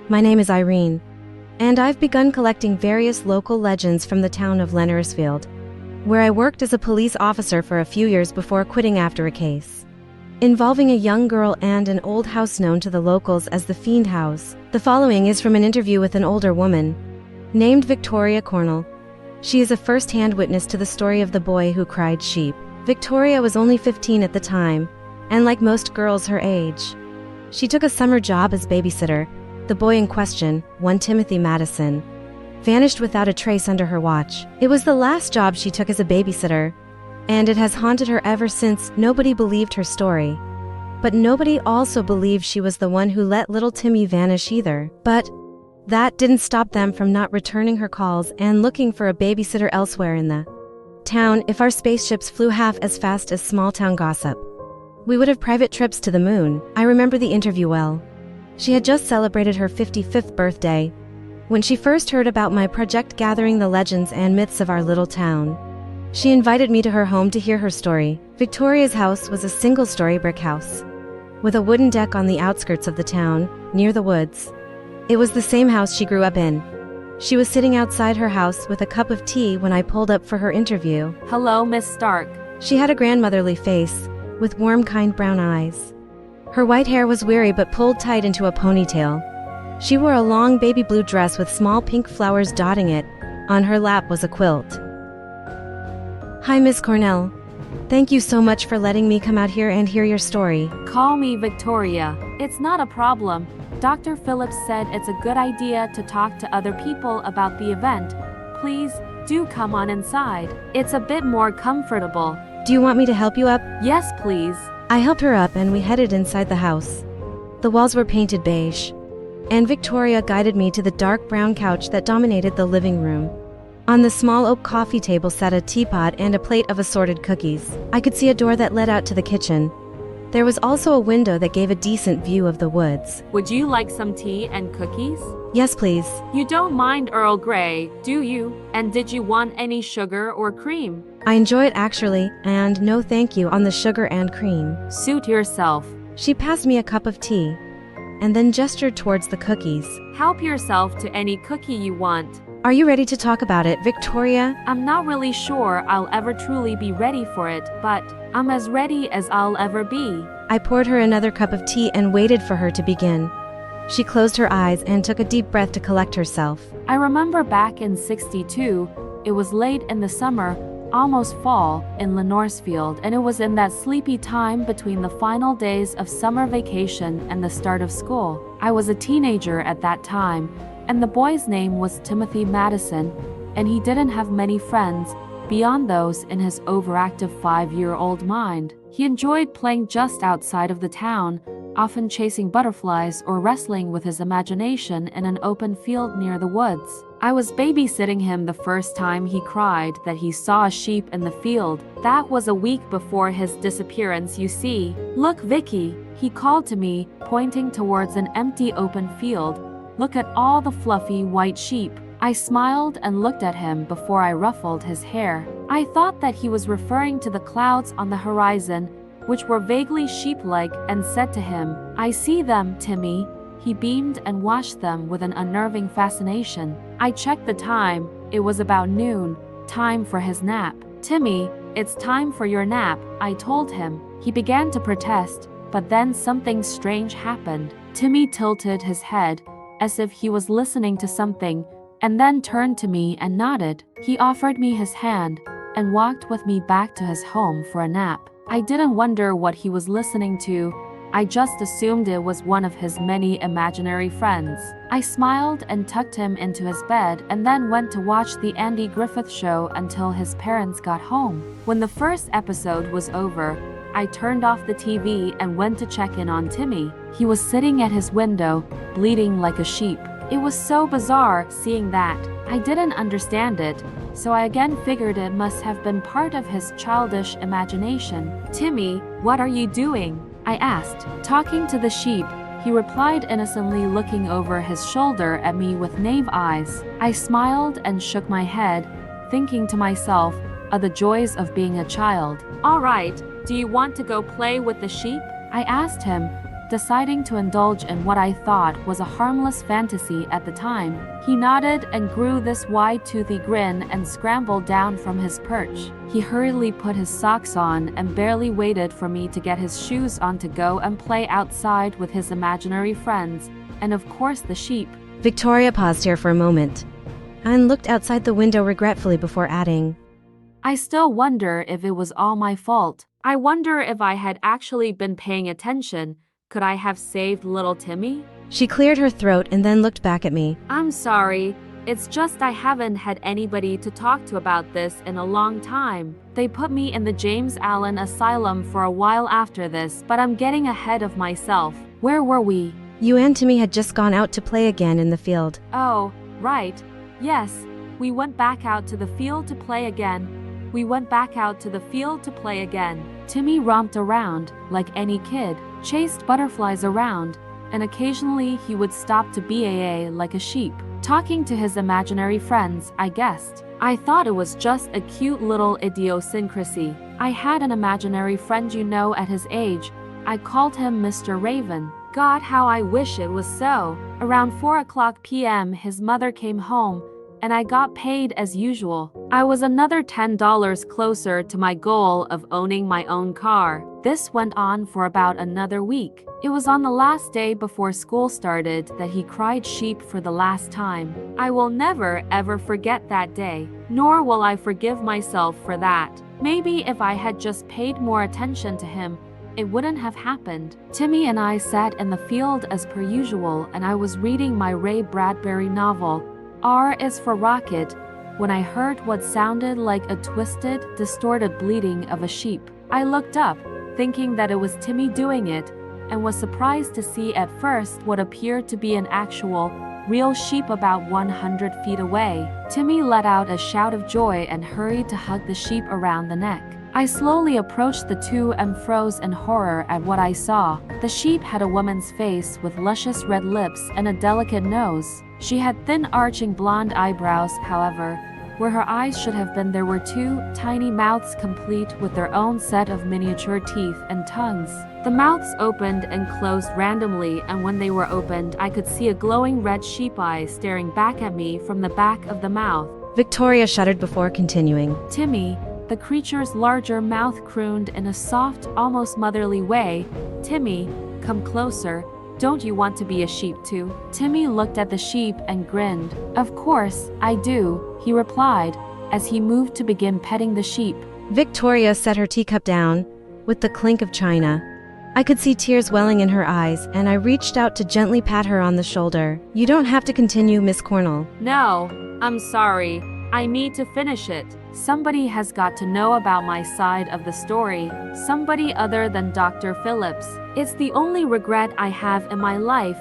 My name is Irene, and I've begun collecting various local legends from the town of Lenoresfield, where I worked as a police officer for a few years before quitting after a case involving a young girl and an old house known to the locals as the Fiend House. The following is from an interview with an older woman named Victoria Cornell. She is a first-hand witness to the story of the boy who cried sheep. Victoria was only 15 at the time, and like most girls her age, she took a summer job as babysitter. The boy in question, one Timothy Madison, vanished without a trace under her watch. It was the last job she took as a babysitter, and it has haunted her ever since. Nobody believed her story, but nobody also believed she was the one who let little Timmy vanish either. But that didn't stop them from not returning her calls and looking for a babysitter elsewhere in the town. If our spaceships flew half as fast as small-town gossip, we would have private trips to the moon. I remember the interview well. She had just celebrated her 55th birthday when she first heard about my project gathering the legends and myths of our little town. She invited me to her home to hear her story. Victoria's house was a single-story brick house with a wooden deck on the outskirts of the town, near the woods. It was the same house she grew up in. She was sitting outside her house with a cup of tea when I pulled up for her interview. Hello, Miss Stark. She had a grandmotherly face, with warm, kind brown eyes. Her white hair was wiry but pulled tight into a ponytail. She wore a long baby blue dress with small pink flowers dotting it. On her lap was a quilt. Hi, Miss Cornell. Thank you so much for letting me come out here and hear your story. Call me Victoria. It's not a problem. Dr. Phillips said it's a good idea to talk to other people about the event. Please, do come on inside. It's a bit more comfortable. Do you want me to help you up? Yes, please. I helped her up and we headed inside the house. The walls were painted beige, and Victoria guided me to the dark brown couch that dominated the living room. On the small oak coffee table sat a teapot and a plate of assorted cookies. I could see a door that led out to the kitchen. There was also a window that gave a decent view of the woods. Would you like some tea and cookies? Yes, please. You don't mind Earl Grey, do you? And did you want any sugar or cream? I enjoy it actually, and no thank you on the sugar and cream. Suit yourself. She passed me a cup of tea, and then gestured towards the cookies. Help yourself to any cookie you want. Are you ready to talk about it, Victoria? I'm not really sure I'll ever truly be ready for it, but I'm as ready as I'll ever be. I poured her another cup of tea and waited for her to begin. She closed her eyes and took a deep breath to collect herself. I remember back in '62, it was late in the summer, almost fall, in Lenoresfield, and it was in that sleepy time between the final days of summer vacation and the start of school. I was a teenager at that time, and the boy's name was Timothy Madison, and he didn't have many friends beyond those in his overactive 5-year-old mind. He enjoyed playing just outside of the town, often chasing butterflies or wrestling with his imagination in an open field near the woods. I was babysitting him the first time he cried that he saw a sheep in the field. That was a week before his disappearance, you see. Look, Vicky, he called to me, pointing towards an empty open field. Look at all the fluffy white sheep. I smiled and looked at him before I ruffled his hair. I thought that he was referring to the clouds on the horizon, which were vaguely sheep-like, and said to him, I see them, Timmy. He beamed and watched them with an unnerving fascination. I checked the time. It was about noon, time for his nap. Timmy, it's time for your nap, I told him. He began to protest, but then something strange happened. Timmy tilted his head, as if he was listening to something, and then turned to me and nodded. He offered me his hand and walked with me back to his home for a nap. I didn't wonder what he was listening to. I just assumed it was one of his many imaginary friends. I smiled and tucked him into his bed and then went to watch the Andy Griffith Show until his parents got home. When the first episode was over, I turned off the TV and went to check in on Timmy. He was sitting at his window, bleating like a sheep. It was so bizarre seeing that. I didn't understand it, so I again figured it must have been part of his childish imagination. Timmy, what are you doing? I asked. Talking to the sheep, he replied innocently, looking over his shoulder at me with naive eyes. I smiled and shook my head, thinking to myself, the joys of being a child. All right, do you want to go play with the sheep? I asked him, deciding to indulge in what I thought was a harmless fantasy at the time. He nodded and grew this wide toothy grin and scrambled down from his perch. He hurriedly put his socks on and barely waited for me to get his shoes on to go and play outside with his imaginary friends, and of course the sheep. Victoria paused here for a moment and looked outside the window regretfully before adding, I still wonder if it was all my fault. I wonder if I had actually been paying attention. Could I have saved little Timmy? She cleared her throat and then looked back at me. I'm sorry. It's just I haven't had anybody to talk to about this in a long time. They put me in the James Allen Asylum for a while after this, but I'm getting ahead of myself. Where were we? You and Timmy had just gone out to play again in the field. Oh, right. Yes. We went back out to the field to play again. Timmy romped around, like any kid, chased butterflies around, and occasionally he would stop to baa like a sheep, talking to his imaginary friends, I guessed. I thought it was just a cute little idiosyncrasy. I had an imaginary friend at his age. I called him Mr. Raven. God, how I wish it was so. Around 4:00 p.m. his mother came home, and I got paid as usual. I was another $10 closer to my goal of owning my own car. This went on for about another week. It was on the last day before school started that he cried sheep for the last time. I will never ever forget that day, nor will I forgive myself for that. Maybe if I had just paid more attention to him, it wouldn't have happened. Timmy and I sat in the field as per usual, and I was reading my Ray Bradbury novel, R is for Rocket, when I heard what sounded like a twisted, distorted bleating of a sheep. I looked up, thinking that it was Timmy doing it, and was surprised to see at first what appeared to be an actual, real sheep about 100 feet away. Timmy let out a shout of joy and hurried to hug the sheep around the neck. I slowly approached the two and froze in horror at what I saw. The sheep had a woman's face with luscious red lips and a delicate nose. She had thin arching blonde eyebrows, however. Where her eyes should have been there were two tiny mouths complete with their own set of miniature teeth and tongues. The mouths opened and closed randomly, and when they were opened, I could see a glowing red sheep eye staring back at me from the back of the mouth. Victoria shuddered before continuing. Timmy, the creature's larger mouth crooned in a soft, almost motherly way, Timmy, come closer. Don't you want to be a sheep too? Timmy looked at the sheep and grinned. Of course, I do, he replied, as he moved to begin petting the sheep. Victoria set her teacup down, with the clink of china. I could see tears welling in her eyes, and I reached out to gently pat her on the shoulder. You don't have to continue, Miss Cornell. No, I'm sorry. I need to finish it. Somebody has got to know about my side of the story. Somebody other than Dr. Phillips. It's the only regret I have in my life,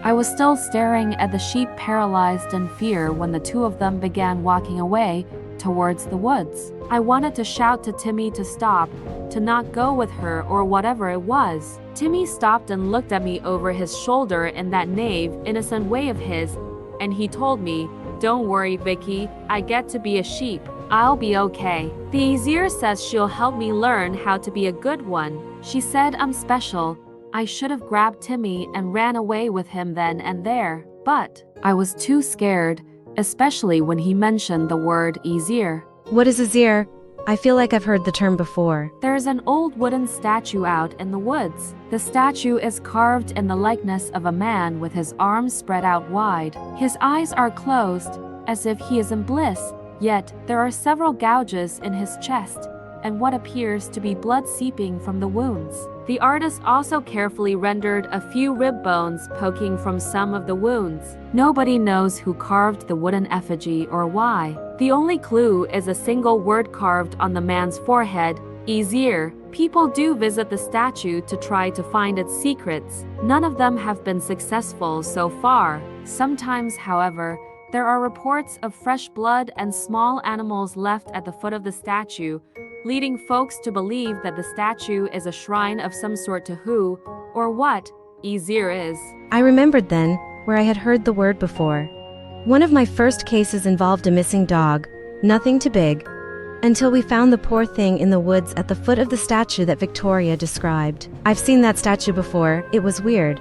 I was still staring at the sheep, paralyzed in fear, when the two of them began walking away towards the woods. I wanted to shout to Timmy to stop, to not go with her or whatever it was. Timmy stopped and looked at me over his shoulder in that naive, innocent way of his, and he told me, "Don't worry, Vicky, I get to be a sheep. I'll be okay. The Azir says she'll help me learn how to be a good one. She said I'm special." I should have grabbed Timmy and ran away with him then and there, but I was too scared, especially when he mentioned the word Azir. What is Azir? I feel like I've heard the term before. There's an old wooden statue out in the woods. The statue is carved in the likeness of a man with his arms spread out wide. His eyes are closed, as if he is in bliss, yet there are several gouges in his chest, and what appears to be blood seeping from the wounds. The artist also carefully rendered a few rib bones poking from some of the wounds. Nobody knows who carved the wooden effigy or why. The only clue is a single word carved on the man's forehead, Azir. People do visit the statue to try to find its secrets. None of them have been successful so far. Sometimes, however, there are reports of fresh blood and small animals left at the foot of the statue, leading folks to believe that the statue is a shrine of some sort to who, or what, Azir is. I remembered then, where I had heard the word before. One of my first cases involved a missing dog, nothing too big, until we found the poor thing in the woods at the foot of the statue that Victoria described. I've seen that statue before, it was weird.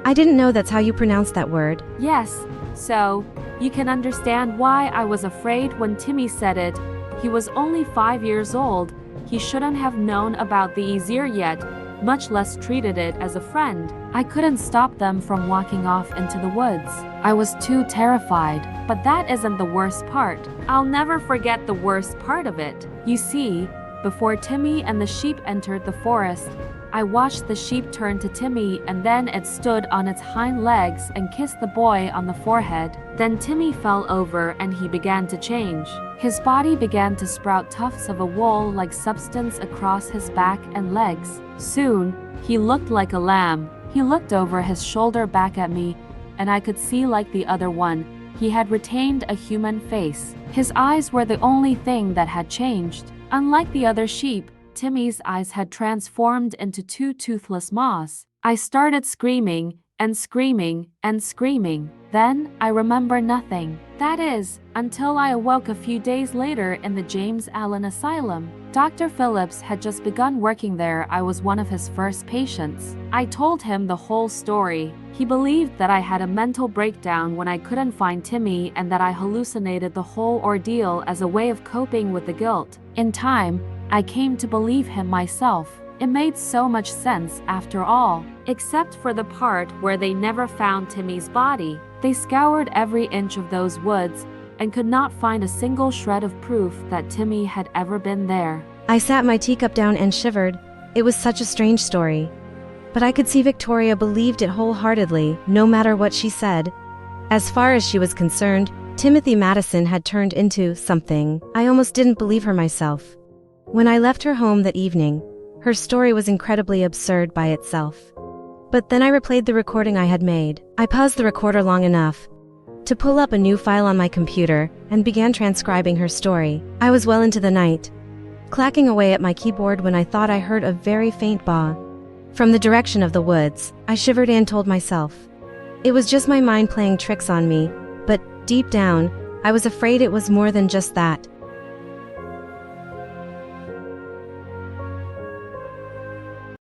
I didn't know that's how you pronounce that word. Yes, so, you can understand why I was afraid when Timmy said it. He was only 5 years old. He shouldn't have known about the easier yet, much less treated it as a friend. I couldn't stop them from walking off into the woods. I was too terrified. But that isn't the worst part. I'll never forget the worst part of it. You see, before Timmy and the sheep entered the forest, I watched the sheep turn to Timmy and then it stood on its hind legs and kissed the boy on the forehead. Then Timmy fell over and he began to change. His body began to sprout tufts of a wool-like substance across his back and legs. Soon, he looked like a lamb. He looked over his shoulder back at me, and I could see like the other one. He had retained a human face. His eyes were the only thing that had changed. Unlike the other sheep, Timmy's eyes had transformed into two toothless maws. I started screaming and screaming and screaming. Then, I remember nothing. That is, until I awoke a few days later in the James Allen Asylum. Dr. Phillips had just begun working there. I was one of his first patients. I told him the whole story. He believed that I had a mental breakdown when I couldn't find Timmy and that I hallucinated the whole ordeal as a way of coping with the guilt. In time, I came to believe him myself. It made so much sense after all, except for the part where they never found Timmy's body. They scoured every inch of those woods and could not find a single shred of proof that Timmy had ever been there. I sat my teacup down and shivered. It was such a strange story. But I could see Victoria believed it wholeheartedly, no matter what she said. As far as she was concerned, Timothy Madison had turned into something. I almost didn't believe her myself. When I left her home that evening, her story was incredibly absurd by itself. But then I replayed the recording I had made. I paused the recorder long enough to pull up a new file on my computer and began transcribing her story. I was well into the night, clacking away at my keyboard when I thought I heard a very faint baa from the direction of the woods. I shivered and told myself it was just my mind playing tricks on me, but deep down, I was afraid it was more than just that.